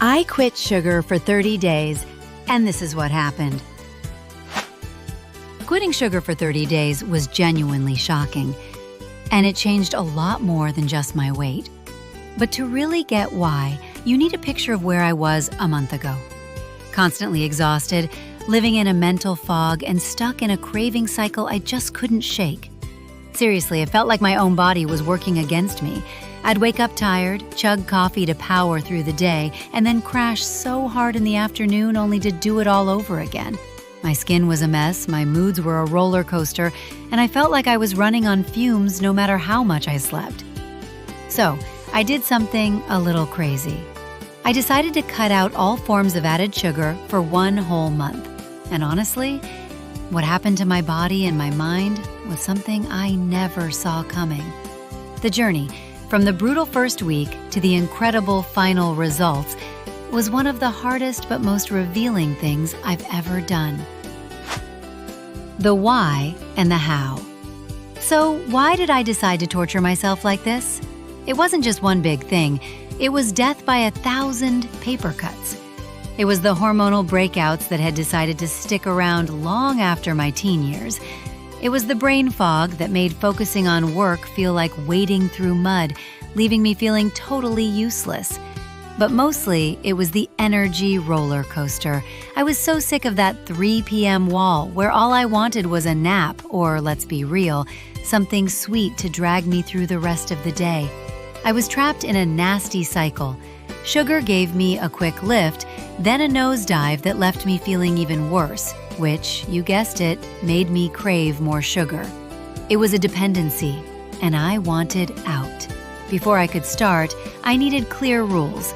I quit sugar for 30 days, and this is what happened. Quitting sugar for 30 days was genuinely shocking, and it changed a lot more than just my weight. But to really get why, you need a picture of where I was a month ago. Constantly exhausted, living in a mental fog, and stuck in a craving cycle I just couldn't shake. Seriously, it felt like my own body was working against me. I'd wake up tired, chug coffee to power through the day, and then crash so hard in the afternoon only to do it all over again. My skin was a mess, my moods were a roller coaster, and I felt like I was running on fumes no matter how much I slept. So, I did something a little crazy. I decided to cut out all forms of added sugar for 1 whole month. And honestly, what happened to my body and my mind was something I never saw coming. The journey, from the brutal first week to the incredible final results, was one of the hardest but most revealing things I've ever done. The why and the how. So why did I decide to torture myself like this? It wasn't just one big thing. It was death by 1,000 paper cuts. It was the hormonal breakouts that had decided to stick around long after my teen years. It was the brain fog that made focusing on work feel like wading through mud, leaving me feeling totally useless. But mostly, it was the energy roller coaster. I was so sick of that 3 p.m. wall where all I wanted was a nap, or let's be real, something sweet to drag me through the rest of the day. I was trapped in a nasty cycle. Sugar gave me a quick lift, then a nosedive that left me feeling even worse, which, you guessed it, made me crave more sugar. It was a dependency, and I wanted out. Before I could start, I needed clear rules.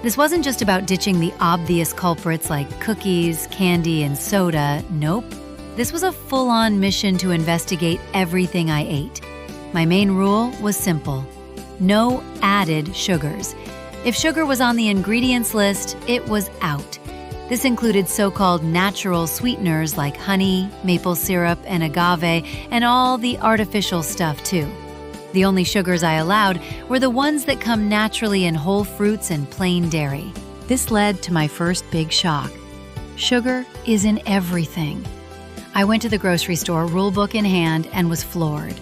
This wasn't just about ditching the obvious culprits like cookies, candy, and soda. Nope. This was a full-on mission to investigate everything I ate. My main rule was simple: no added sugars. If sugar was on the ingredients list, it was out. This included so-called natural sweeteners like honey, maple syrup, and agave, and all the artificial stuff too. The only sugars I allowed were the ones that come naturally in whole fruits and plain dairy. This led to my first big shock. Sugar is in everything. I went to the grocery store, rule book in hand, and was floored.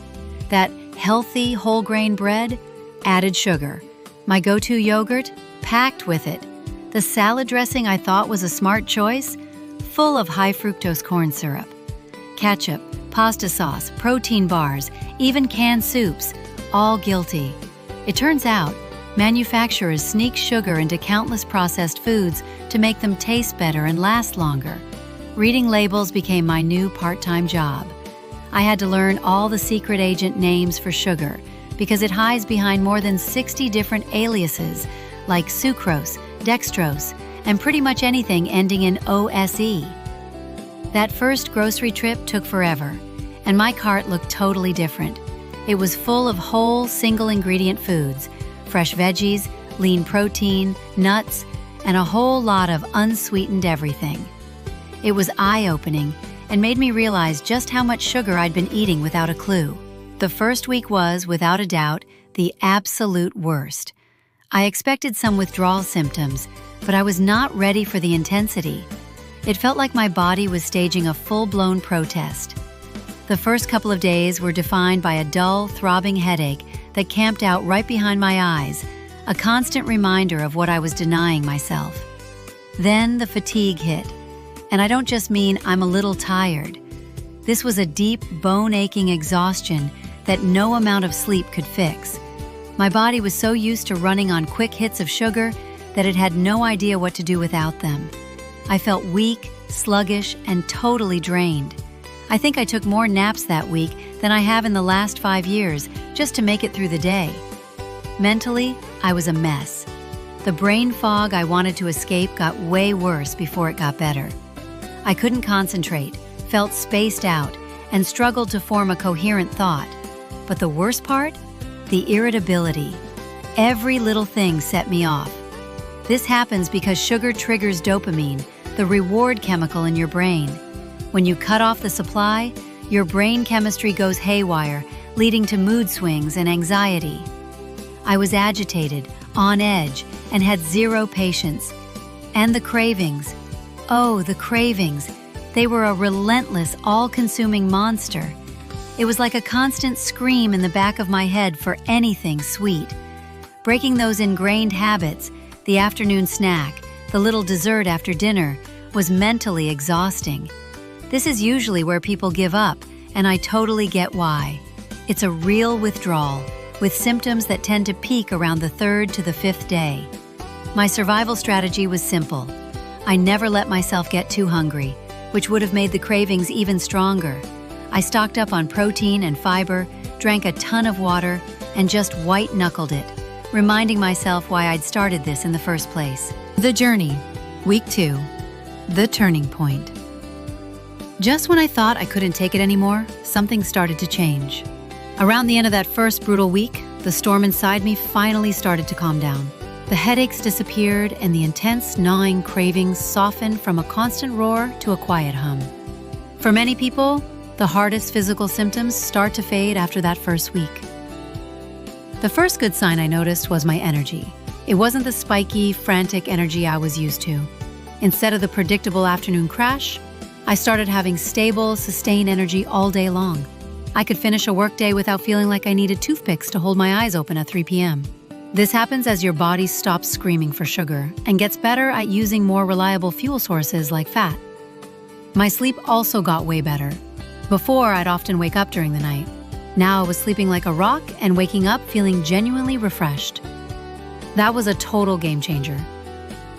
That healthy whole grain bread, added sugar. My go-to yogurt, packed with it. The salad dressing I thought was a smart choice, full of high fructose corn syrup. Ketchup, pasta sauce, protein bars, even canned soups, all guilty. It turns out, manufacturers sneak sugar into countless processed foods to make them taste better and last longer. Reading labels became my new part-time job. I had to learn all the secret agent names for sugar because it hides behind more than 60 different aliases like sucrose, dextrose, and pretty much anything ending in OSE. That first grocery trip took forever, and my cart looked totally different. It was full of whole, single-ingredient foods, fresh veggies, lean protein, nuts, and a whole lot of unsweetened everything. It was eye-opening and made me realize just how much sugar I'd been eating without a clue. The first week was, without a doubt, the absolute worst. I expected some withdrawal symptoms, but I was not ready for the intensity. It felt like my body was staging a full-blown protest. The first couple of days were defined by a dull, throbbing headache that camped out right behind my eyes, a constant reminder of what I was denying myself. Then the fatigue hit, and I don't just mean I'm a little tired. This was a deep, bone-aching exhaustion that no amount of sleep could fix. My body was so used to running on quick hits of sugar that it had no idea what to do without them. I felt weak, sluggish, and totally drained. I think I took more naps that week than I have in the last 5 years just to make it through the day. Mentally, I was a mess. The brain fog I wanted to escape got way worse before it got better. I couldn't concentrate, felt spaced out, and struggled to form a coherent thought. But the worst part? The irritability. Every little thing set me off. This happens because sugar triggers dopamine, the reward chemical in your brain. When you cut off the supply, your brain chemistry goes haywire, leading to mood swings and anxiety. I was agitated, on edge, and had zero patience, And the cravings. Oh, the cravings. They were a relentless, all-consuming monster. It was like a constant scream in the back of my head for anything sweet. Breaking those ingrained habits, the afternoon snack, the little dessert after dinner, was mentally exhausting. This is usually where people give up, and I totally get why. It's a real withdrawal, with symptoms that tend to peak around the 3rd to the 5th day. My survival strategy was simple. I never let myself get too hungry, which would have made the cravings even stronger. I stocked up on protein and fiber, drank a ton of water, and just white-knuckled it, reminding myself why I'd started this in the first place. The journey. Week 2. The turning point. Just when I thought I couldn't take it anymore, something started to change. Around the end of that first brutal week, the storm inside me finally started to calm down. The headaches disappeared and the intense, gnawing cravings softened from a constant roar to a quiet hum. For many people, the hardest physical symptoms start to fade after that first week. The first good sign I noticed was my energy. It wasn't the spiky, frantic energy I was used to. Instead of the predictable afternoon crash, I started having stable, sustained energy all day long. I could finish a workday without feeling like I needed toothpicks to hold my eyes open at 3 p.m. This happens as your body stops screaming for sugar and gets better at using more reliable fuel sources like fat. My sleep also got way better. Before, I'd often wake up during the night. Now I was sleeping like a rock and waking up feeling genuinely refreshed. That was a total game changer.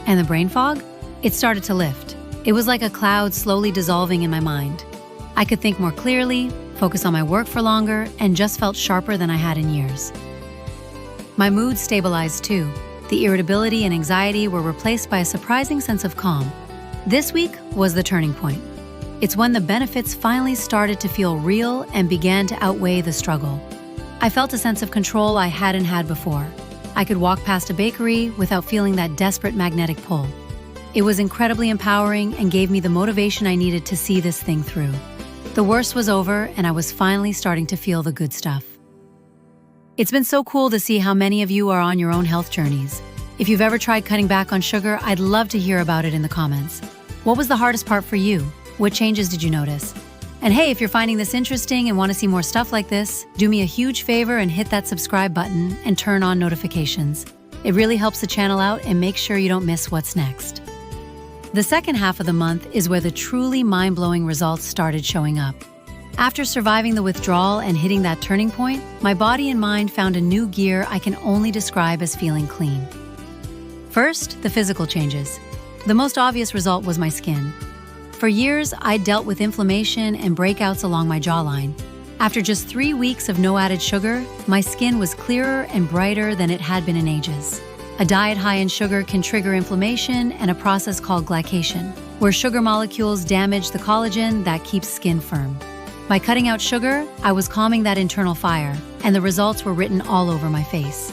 And the brain fog? It started to lift. It was like a cloud slowly dissolving in my mind. I could think more clearly, focus on my work for longer, and just felt sharper than I had in years. My mood stabilized too. The irritability and anxiety were replaced by a surprising sense of calm. This week was the turning point. It's when the benefits finally started to feel real and began to outweigh the struggle. I felt a sense of control I hadn't had before. I could walk past a bakery without feeling that desperate magnetic pull. It was incredibly empowering and gave me the motivation I needed to see this thing through. The worst was over and I was finally starting to feel the good stuff. It's been so cool to see how many of you are on your own health journeys. If you've ever tried cutting back on sugar, I'd love to hear about it in the comments. What was the hardest part for you? What changes did you notice? And hey, if you're finding this interesting and want to see more stuff like this, do me a huge favor and hit that subscribe button and turn on notifications. It really helps the channel out and makes sure you don't miss what's next. The second half of the month is where the truly mind-blowing results started showing up. After surviving the withdrawal and hitting that turning point, my body and mind found a new gear I can only describe as feeling clean. First, the physical changes. The most obvious result was my skin. For years, I dealt with inflammation and breakouts along my jawline. After just 3 weeks of no added sugar, my skin was clearer and brighter than it had been in ages. A diet high in sugar can trigger inflammation and a process called glycation, where sugar molecules damage the collagen that keeps skin firm. By cutting out sugar, I was calming that internal fire, and the results were written all over my face.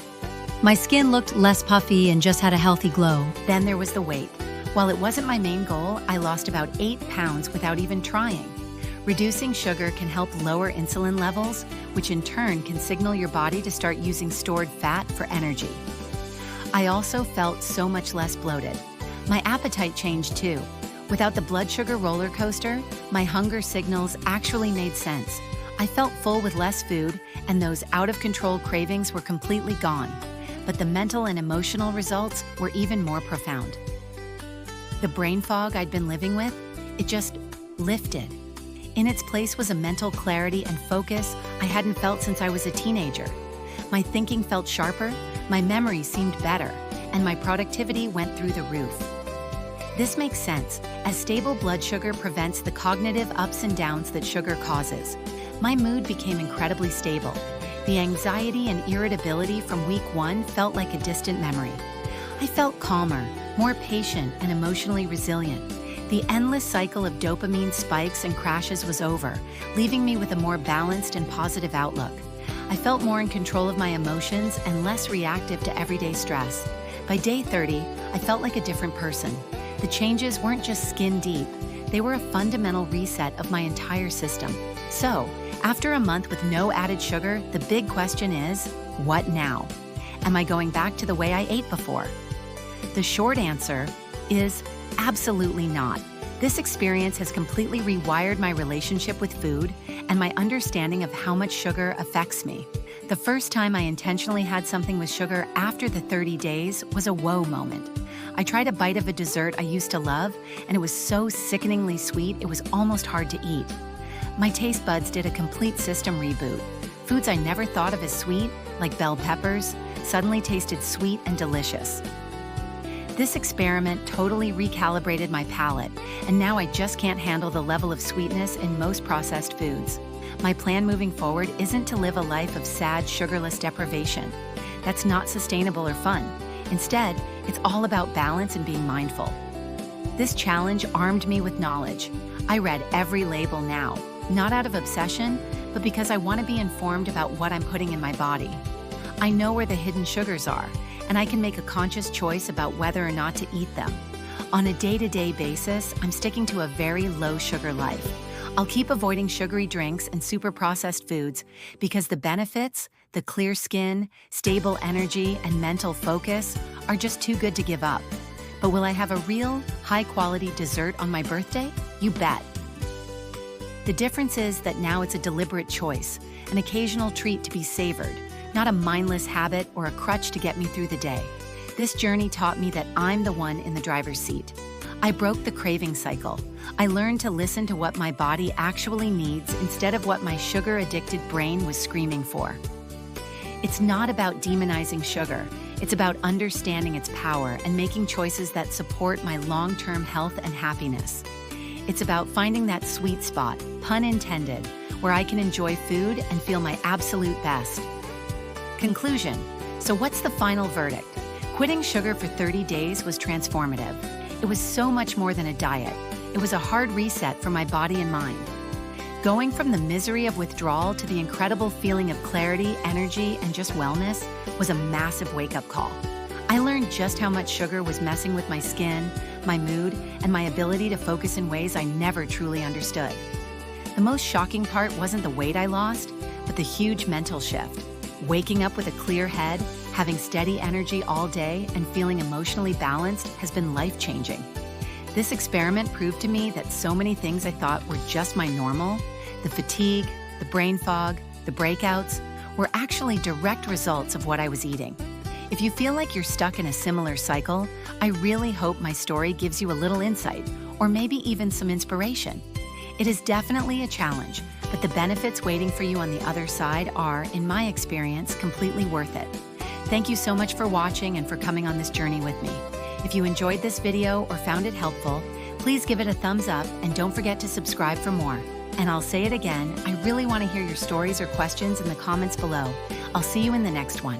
My skin looked less puffy and just had a healthy glow. Then there was the weight. While it wasn't my main goal, I lost about 8 pounds without even trying. Reducing sugar can help lower insulin levels, which in turn can signal your body to start using stored fat for energy. I also felt so much less bloated. My appetite changed too. Without the blood sugar roller coaster, my hunger signals actually made sense. I felt full with less food, and those out-of-control cravings were completely gone. But the mental and emotional results were even more profound. The brain fog I'd been living with, it just lifted. In its place was a mental clarity and focus I hadn't felt since I was a teenager. My thinking felt sharper, my memory seemed better, and my productivity went through the roof. This makes sense, as stable blood sugar prevents the cognitive ups and downs that sugar causes. My mood became incredibly stable. The anxiety and irritability from week 1 felt like a distant memory. I felt calmer, more patient, and emotionally resilient. The endless cycle of dopamine spikes and crashes was over, leaving me with a more balanced and positive outlook. I felt more in control of my emotions and less reactive to everyday stress. By day 30, I felt like a different person. The changes weren't just skin deep, they were a fundamental reset of my entire system. So, after a month with no added sugar, the big question is, what now? Am I going back to the way I ate before? The short answer is absolutely not. This experience has completely rewired my relationship with food and my understanding of how much sugar affects me. The first time I intentionally had something with sugar after the 30 days was a whoa moment. I tried a bite of a dessert I used to love, and it was so sickeningly sweet it was almost hard to eat. My taste buds did a complete system reboot. Foods I never thought of as sweet, like bell peppers, suddenly tasted sweet and delicious. This experiment totally recalibrated my palate, and now I just can't handle the level of sweetness in most processed foods. My plan moving forward isn't to live a life of sad, sugarless deprivation. That's not sustainable or fun. Instead, it's all about balance and being mindful. This challenge armed me with knowledge. I read every label now, not out of obsession, but because I want to be informed about what I'm putting in my body. I know where the hidden sugars are, and I can make a conscious choice about whether or not to eat them. On a day-to-day basis, I'm sticking to a very low-sugar life. I'll keep avoiding sugary drinks and super-processed foods because the benefits, the clear skin, stable energy, and mental focus are just too good to give up. But will I have a real, high-quality dessert on my birthday? You bet. The difference is that now it's a deliberate choice, an occasional treat to be savored, not a mindless habit or a crutch to get me through the day. This journey taught me that I'm the one in the driver's seat. I broke the craving cycle. I learned to listen to what my body actually needs instead of what my sugar-addicted brain was screaming for. It's not about demonizing sugar. It's about understanding its power and making choices that support my long-term health and happiness. It's about finding that sweet spot, pun intended, where I can enjoy food and feel my absolute best. Conclusion. So what's the final verdict? Quitting sugar for 30 days was transformative. It was so much more than a diet. It was a hard reset for my body and mind. Going from the misery of withdrawal to the incredible feeling of clarity, energy, and just wellness was a massive wake-up call. I learned just how much sugar was messing with my skin, my mood, and my ability to focus in ways I never truly understood. The most shocking part wasn't the weight I lost, but the huge mental shift. Waking up with a clear head, having steady energy all day, and feeling emotionally balanced has been life-changing. This experiment proved to me that so many things I thought were just my normal, the fatigue, the brain fog, the breakouts, were actually direct results of what I was eating. If you feel like you're stuck in a similar cycle, I really hope my story gives you a little insight, or maybe even some inspiration. It is definitely a challenge, but the benefits waiting for you on the other side are, in my experience, completely worth it. Thank you so much for watching and for coming on this journey with me. If you enjoyed this video or found it helpful, please give it a thumbs up and don't forget to subscribe for more. And I'll say it again, I really want to hear your stories or questions in the comments below. I'll see you in the next one.